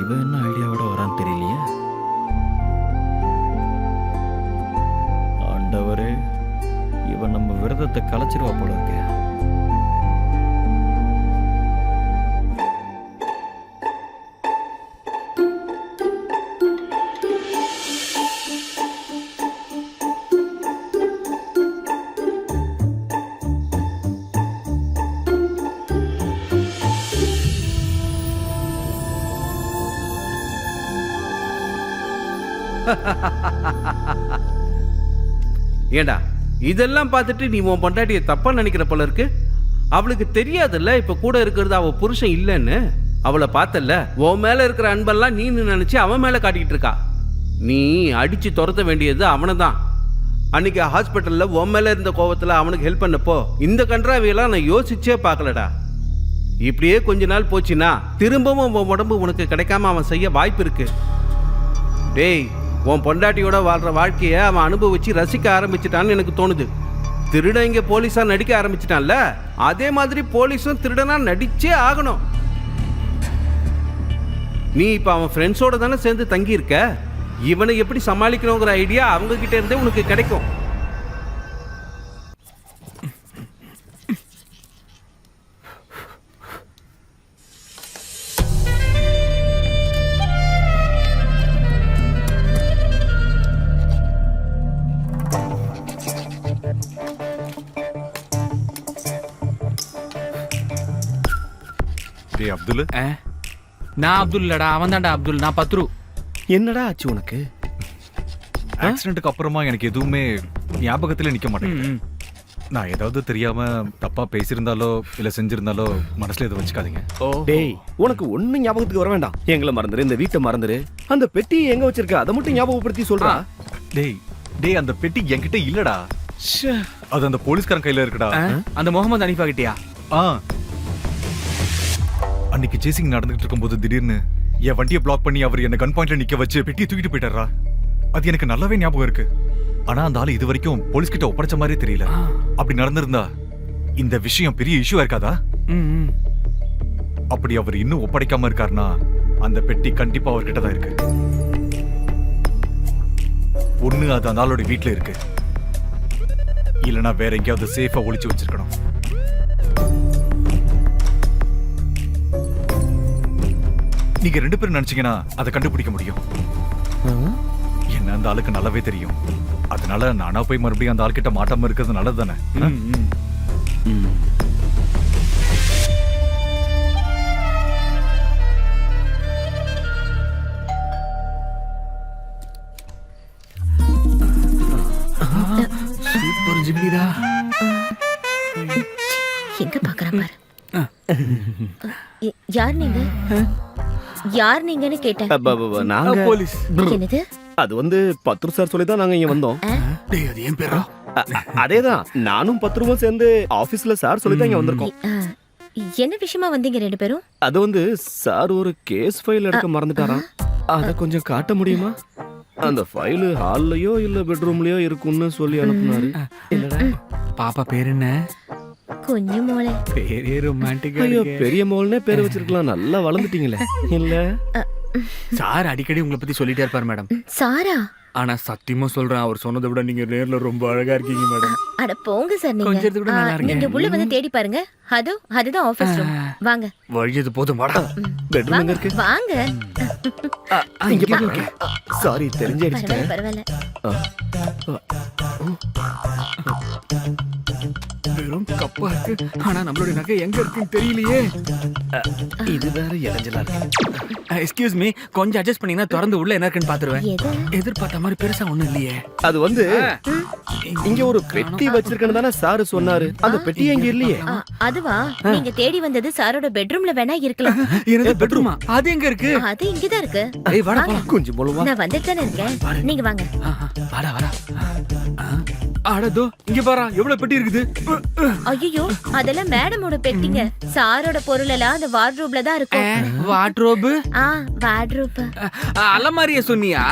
இவன் என்ன ஐடியாவோட வரான்னு தெரியலையே. ஆண்டவரே, இவன் நம்ம விரதத்தை கலைச்சிருவா போல இருக்கு. ஏண்டா இதெல்லாம் பார்த்துட்டு நீ உன் பொண்டாட்டியை தப்பா நினைக்கிற போல இருக்கு. அவளுக்கு தெரியாதுல்ல இப்ப கூட இருக்கிறது அவ புருஷன் இல்லைன்னு. அவளை பார்த்தல்ல, உன் மேல இருக்கிற அன்பெல்லாம் நீ நினைச்சு அவன் மேல காட்டிக்கிட்டு இருக்கா. நீ அடிச்சு துரத்த வேண்டியது அவனை தான். அன்னைக்கு ஹாஸ்பிட்டல்ல உன் மேல இருந்த கோவத்துல அவனுக்கு ஹெல்ப் பண்ணப்போ இந்த கன்றாவியெல்லாம் நான் யோசிச்சே பார்க்கலடா. இப்படியே கொஞ்ச நாள் போச்சுன்னா திரும்பவும் உன் உடம்பு உனக்கு கிடைக்காம அவன் செய்ய வாய்ப்பு இருக்கு. டேய், உன் பொண்டாட்டியோட வாழ்ற வாழ்க்கைய அவன் அனுபவிச்சு ரசிக்க ஆரம்பிச்சிட்டான்னு எனக்கு தோணுது. திருடன் இங்க போலீஸா நடிக்க ஆரம்பிச்சிட்டான்ல, அதே மாதிரி போலீஸும் திருடனா நடிச்சே ஆகணும். நீ இப்ப அவன் ஃப்ரெண்ட்ஸோட தானே சேர்ந்து தங்கி இருக்க. இவனை எப்படி சமாளிக்கணுங்கிற ஐடியா அவங்க கிட்ட இருந்தே உனக்கு கிடைக்கும். அப்துல், நான் அப்துல் இல்லடா, அவன் தான்டா அப்துல். நான் பத்ரு. என்னடா ஆச்சு உனக்கு? ஆக்சிடென்ட்டுக்கு அப்புறமா எனக்கு எதுவுமே ஞாபகத்துல நிக்க மாட்டேங்குது. நான் ஏதாவது தெரியாம தப்பா பேசியிருந்தாலோ இல்ல செஞ்சிருந்தாலோ மனசுல எதுவும் வச்சுக்காதீங்க. டேய், உனக்கு ஒண்ணு ஞாபகத்துக்கு வர வேண்டாம். எங்களை மறந்துரு, இந்த வீட்டை மறந்துரு. அந்த பெட்டி எங்க வச்சிருக்க அதை மட்டும் ஞாபகப்படுத்தி சொல்றா. டேய் அந்த பெட்டி என்கிட்ட இல்லடா. அது அந்த போலீஸ்காரன் கையில இருக்குடா. அந்த முகமது அனிஃபா கிட்டயா? அன்னைக்கு சேசிங் நடந்துட்டு இருக்கும்போது திடீர்னு என் வண்டியை பிளாக் பண்ணி அவர் என்ன கன் பாயிண்ட்ல நிக்க வச்சு பெட்டியை தூக்கிட்டு போயிட்டாரா. அது எனக்கு நல்லாவே ஞாபகம் இருக்கு. ஆனா அந்த ஆளு இது வரைக்கும் போலீஸ் கிட்ட ஒப்படைச்ச மாதிரியே தெரியல. அப்படி நடந்திருந்தா இந்த விஷயம் பெரிய இஷ்யூ இருக்காதா? அப்படி அவர் இன்னும் ஒப்படைக்காம இருக்காருன்னா அந்த பெட்டி கண்டிப்பா அவர்கிட்ட தான் இருக்கு. ஒண்ணு அது அந்த ஆளோட வீட்டுல இருக்கு, இல்லனா வேற எங்கேயாவது சேஃபா ஒளிச்சு வச்சிருக்கணும். நீங்க ரெண்டு பேரும் நினைச்சீங்கன்னா அதை கண்டுபிடிக்க முடியும். என்ன அந்த ஆளுக்கு நல்லாவே தெரியும். அதனால நானா போய் மறுபடியும் அந்த ஆள்கிட்ட மாட்டாம இருக்கிறது நல்லது தானே? சூப்பர் ஜிமிடா. எங்க பாக்குற பாரு. யார் நீங்க? யார் நீங்கன்னு கேட்டேன். நாங்க போலீஸ். என்னது? அது வந்து பத்ரு சார் சொல்லி தான் நாங்க இங்க வந்தோம். டேய், அது ஏன் பேரா? அதேதான், நானும் பத்ருவும் சேர்ந்து ஆபீஸ்ல சார் சொல்லி தான் இங்க வந்திருக்கோம். என்ன விஷயமா வந்தீங்க ரெண்டு பேரும்? அது வந்து சார் ஒரு கேஸ் ஃபைல் எடுக்க மறந்துட்டாராம். அத கொஞ்சம் காட்ட முடியுமா? அந்த ஃபைல் ஹால்லயோ இல்ல பெட்ரூம்லயோ இருக்கும்னு சொல்லி அனுப்புனாரு. என்னடா பாப்பா பேர் என்ன? குஞ்சு மோளே. பேரே ரொமான்டிக்கா ஐயோ, இருக்கு. பெரிய மோள்னே பேர் வச்சிருக்கலாம். நல்லா வளர்ந்துட்டீங்களே. இல்ல சார் அடிக்கடி உங்களை பத்தி சொல்லிட்டே இருப்பார் மேடம். சாரா? ஆனா சத்தியமா சொல்றேன், அவர் சொன்னதை விட நீங்க நேர்ல ரொம்ப அழகா இருக்கீங்க மேடம். அட போங்க சார். கொஞ்சத்துக்கு கூட நல்லா நீங்க இருக்கேன். நீங்க உள்ள வந்து தேடி பாருங்க. அதுதான் ஆபீஸ் ரூம். வாங்க. வழியது போதும் வாடா. பெட்ரூம் எங்க இருக்கு? வாங்க. இங்க பாருங்க. சாரி, தெரிஞ்சிடுச்சு. பரவாயில்ல. வெறும் கப்பா இருக்கு. ஆனா நம்மளுடைய நகை எங்க இருக்குன்னு தெரியலையே. இது வேற இடைஞ்சலா இருக்கு. எக்ஸ்கியூஸ் மீ, கொஞ்சம் அட்ஜஸ்ட் பண்ணீங்கன்னா திறந்து உள்ள என்ன இருக்குன்னு பாத்துருவேன். எது? எதிர்பார்த்த மாதிரி பெருசா ஒண்ணும் இல்லையே. அது வந்து இங்க ஒரு பெட்டி வச்சிருக்கேன்னு தானே சார் சொன்னாரு. அந்த பெட்டி எங்க இல்லையே. அதுவா? நீங்க தேடி வந்தது சாரோட பெட்ரூம்ல வேணா இருக்கலாம். என்னது பெட்ரூமா? அது எங்க இருக்கு? அது இங்கதான் இருக்கு. ஏய் வாடா போலாம். கொஞ்சம் போலுவா. நான் வந்துட்டு தானே இருக்கேன். நீங்க வாங்க. வாடா வாடா. அடதோ இங்க பாரா, எவ்வளவு பெட்டி இருக்குது. ஐயோ, அதெல்லாம் மேடமோட பெட்டிங்க. சாரோட பொருள் எல்லாம் அந்த வார்ட்ரோப்ல தான் இருக்கும். வார்ட்ரோப்? வார்ட்ரோப். அலமாரியா சொன்னியா?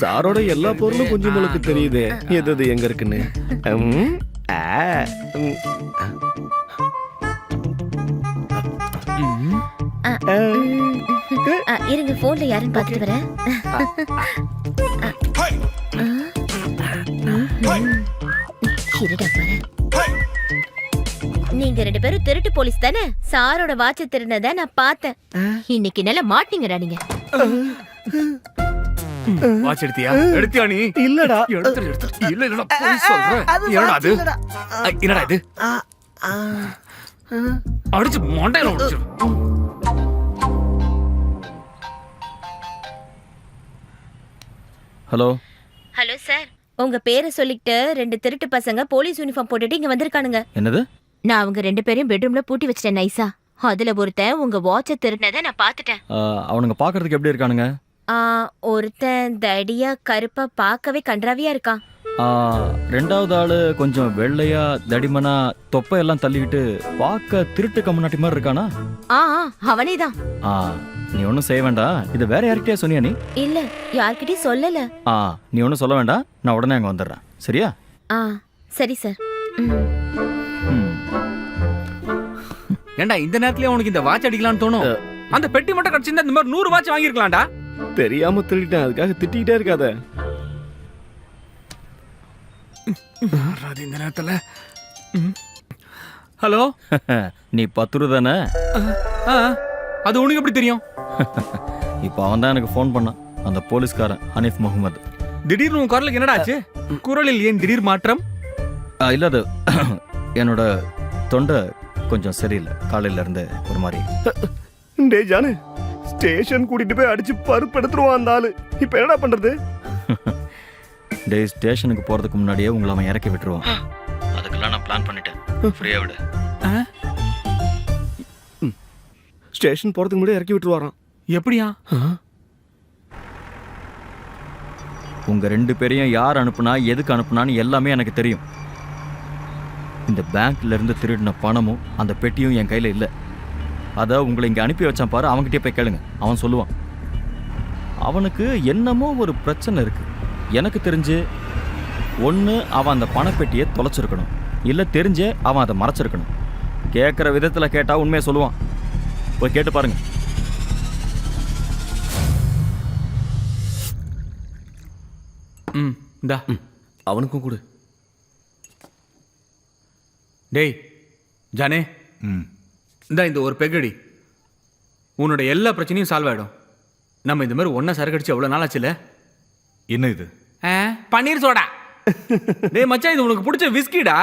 சாரோட எல்லா பொருளும் கொஞ்சம் உங்களுக்கு தெரியுது எது எங்க இருக்குன்னு. இருங்க போன்ல யாருன்னு பாத்துட்டு வரேன். இருடா பாரு. நீங்க 2 பேரும் திருட்டு போலீஸ் தானே? சாரோட வாட்ச திருநத நான் பார்த்தேன். இன்னைக்கு நல்லா மாட்டீங்கடா நீங்க. வாட்ச் எடுத்தியா நீ? இல்லடா. எடுத்து இல்ல போய் சொல்றேன். என்னடா அது? என்னடா இது? அடிச்சு மண்டையில உடைச்சு. ஹலோ ஹலோ சார், உங்க பேரை சொல்லிட்டு 2 திருட்டு பசங்க போலீஸ் யூனிஃபார்ம் போட்டுட்டு இங்க வந்திருக்கானுங்க. என்னது? நான் அவங்க 2 பேரையும் பெட்ரூம்ல பூட்டி வச்சிட்டேன் நைஸா. அதுல ஒருத்தன் உங்க வாட்ச திருடினதை நான் பார்த்துட்டேன். அவனுங்க பாக்குறதுக்கு எப்படி இருக்கானுங்க? ஒருத்தன் தடியா கருப்பா பார்க்கவே கன்றாவியா இருக்கான். ரெண்டாவது ஆளு கொஞ்சம் வெள்ளையா தடிமனா தொப்பையெல்லாம் தள்ளிக்கிட்டு பார்க்க திருட்டு கம்முனாட்டி மாதிரி இருக்கானா? அவனே தான். நீ ஒன்றும் செய்ய வேண்டாம். இது வேற யார்கிட்டயா சொன்னியா நீ? இல்ல, யார்கிட்டயும் சொல்லல. நீ ஒன்றும் சொல்ல வேண்டாம். நான் உடனே அங்கே வந்துடுறேன். சரியா? சரி சார். ஏண்டா இந்த நேரத்துல உனக்கு இந்த வாட்ச் அடிக்கலாம்னு தோணும்? அந்த பெட்டி மட்டும் கிடைச்சிருந்தா இந்த மாதிரி 100 வாட்ச் வாங்கிருக்கலாம்டா. தெரியாம திருடிட்டேன், அதுக்காக திட்டிக்கிட்டே இருக்காத. இந்த நேரத்துல ஹலோ, நீ பத்துரு தானே? அது உனக்கு எப்படி தெரியும்? இப்போ அவன் தான் எனக்கு ஃபோன் பண்ணான், அந்த போலீஸ்காரன் ஹனீஃப் முகமது. திடீர்னு உன் குரலுக்கு என்னடா ஆச்சு? குரலில் ஏன் திடீர் மாற்றம்? இல்ல, அது என்னோட தொண்டை கொஞ்சம் சரியில்லை. காலையில இருந்து ஒரு மாதிரி. டேய் ஜானு, ஸ்டேஷன் கூட்டிட்டு போய் அடிச்சு பருப்பு எடுத்துருவான் அந்த ஆளு. இப்போ என்னடா பண்றது? டேய், ஸ்டேஷனுக்கு போறதுக்கு முன்னாடியே உங்களை அவன் இறக்கி விட்டுருவான். அதுக்கெல்லாம் நான் பிளான் பண்ணிட்டேன். ஃப்ரீயா விடு. ஸ்டேஷன் போறதுக்கு முன்னாடி இறக்கி விட்டுருவாராம். எப்படியா? உங்க 2 பேரையும் யார் அனுப்புனா, எதுக்கு அனுப்புனான்னு எல்லாமே எனக்கு தெரியும். இந்த பேங்க்ல இருந்து திருடின பணமும் அந்த பெட்டியும் என் கையில இல்லை. அதை உங்களை இங்கே அனுப்பி வச்சான் பாரு, அவன்கிட்டே போய் கேளுங்க. அவன் சொல்லுவான். அவனுக்கு என்னமோ ஒரு பிரச்சனை இருக்கு. எனக்கு தெரிஞ்சு ஒன்று அவன் அந்த பணப்பெட்டியை தொலைச்சிருக்கணும், இல்லை தெரிஞ்சே அவன் அதை மறைச்சிருக்கணும். கேட்குற விதத்தில் கேட்டால் உண்மையை சொல்லுவான். போய் கேட்டு பாருங்க. இந்தா அவனுக்கும் கொடு. டேய் ஜானே, இந்த ஒரு பெக்கடி உன்னோட எல்லா பிரச்சனையும் சால்வ் ஆயிடும். நம்ம இந்த மாதிரி ஒன்னா சரக்கு அடிச்சு எவ்வளவு நாள் ஆச்சுல? என்ன இது? பன்னீர் சோடா. டேய் மச்சான், இது உனக்கு பிடிச்ச விஸ்கிடா.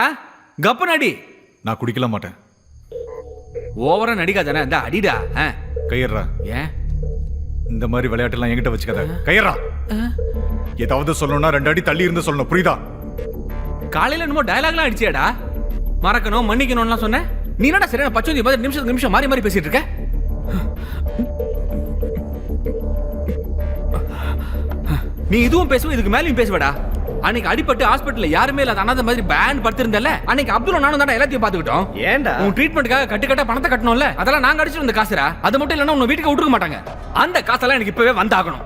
கப்பன் அடி. நான் குடிக்கல மாட்டேன். ஓவரா நடிக்காதானே? இந்த அடிடா. கையறா. ஏன் இந்த மாதிரி விளையாட்டுலாம் என்கிட்ட வச்சுக்காத. கையறா. ஏதாவது சொல்லணும்னா 2 அடி தள்ளி இருந்து சொல்லணும், புரியுதா? காலையில என்னமோ டயலாக்லாம் அடிச்சியாடா. மறக்கணும் மன்னிக்கணும்லாம் சொன்ன. நீ என்னடா சரியான பச்சோந்தி மாதிரி நிமிஷத்துக்கு நிமிஷம் மாறி மாறி பேசிட்டு இருக்க? நீ இதுவும் பேசுவ, இதுக்கு மேலேயும் பேசுவடா. அன்னைக்கு அடிபட்டு ஹாஸ்பிட்டல்ல யாருமே இல்லாத அனாதை மாதிரி பேன் படுத்திருந்தல. அன்னைக்கு அப்துல் நானும் தான் எல்லாத்தையும் பாத்துக்கிட்டோம். ஏன்டா? உன் ட்ரீட்மெண்ட்காக கட்டுக்கட்டா பணத்தை கட்டணும்ல, அதெல்லாம் நாங்க அடிச்சு வந்த காசுரா. அது மட்டும் இல்லைன்னா உன்னை வீட்டுக்கு விட்டுருக்க மாட்டாங்க. அந்த காசெல்லாம் எனக்கு இப்பவே வந்தாகணும்.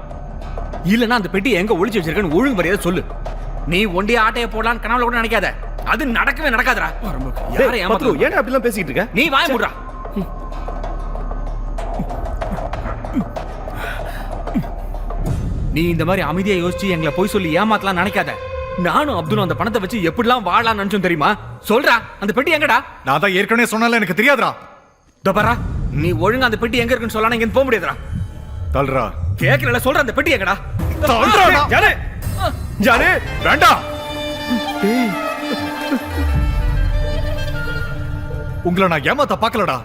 இல்லைன்னா அந்த பெட்டி எங்க ஒளிச்சு வச்சிருக்கேன்னு ஒழுங்கு மரியாதை சொல்லு. நீ ஒண்டிய ஆட்டைய போடலான்னு கனவுல கூட நினைக்காத. அது நடக்கவே நடக்காதடா. யாரை ஏமாத்துற? ஏன் அப்படிலாம் பேசிட்டு இருக்க? நீ வாய மூடுடா. நீ இந்த மாதிரி அமைதியா யோசிச்சு எங்களை போய் சொல்லி ஏமாத்தலாம் நினைக்காத. நானும் அப்துல் அந்த பணத்தை வச்சு எப்படிலாம் வாழலாம் நினைச்சோம் தெரியுமா? சொல்றா, அந்த பெட்டி எங்கடா? நான் தான் ஏற்கனவே சொன்னால எனக்கு தெரியாதுடா. தபரா, நீ ஒழுங்கா அந்த பெட்டி எங்க இருக்குன்னு சொல்லானே இங்க போக முடியாதுடா. தல்றா. கேக்குறல, சொல்ற அந்த பெட்டி எங்கடா? தல்றா. ஜானே, ஜானே, வேண்டாம். உங்களை நான் ஏமாத்த பார்க்கலடா.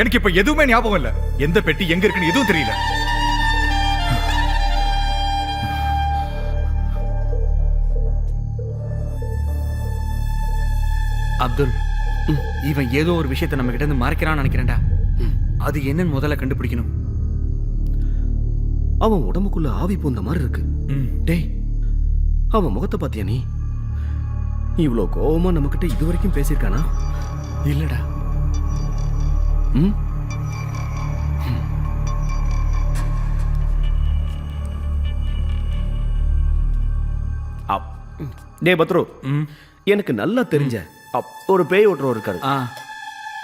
எனக்கு இப்ப எதுவுமே ஞாபகம் இல்ல. எந்த பெட்டி எங்க இருக்குன்னு எதுவும் தெரியல. அப்துல், இவன் ஏதோ ஒரு விஷயத்தை நம்ம கிட்ட இருந்து மறைக்கிறான்னு நினைக்கிறேன்டா. அது என்னன்னு முதல்ல கண்டுபிடிக்கணும். அவன் உடம்புக்குள்ள ஆவி பூந்த மாதிரி இருக்கு. டேய், அவன் முகத்தை பாத்தியா நீ? இவ்வளோ கோவமா நம்ம கிட்ட இது வரைக்கும் பேசியிருக்கானா? இல்லடா. டே பத்ரு, எனக்கு நல்லா தெரிஞ்ச ஒரு பேய் ஓட்டுறவர் இருக்காரு.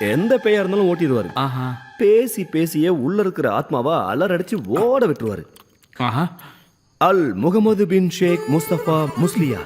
எந்த பேயா இருந்தாலும் ஓட்டிடுவாரு. ஆஹா பேசி பேசியே உள்ள இருக்கிற ஆத்மாவா அலறடிச்சு ஓட விட்டுருவாரு. ஆஹா அல் முகமது பின் ஷேக் முஸ்தபா முஸ்லியா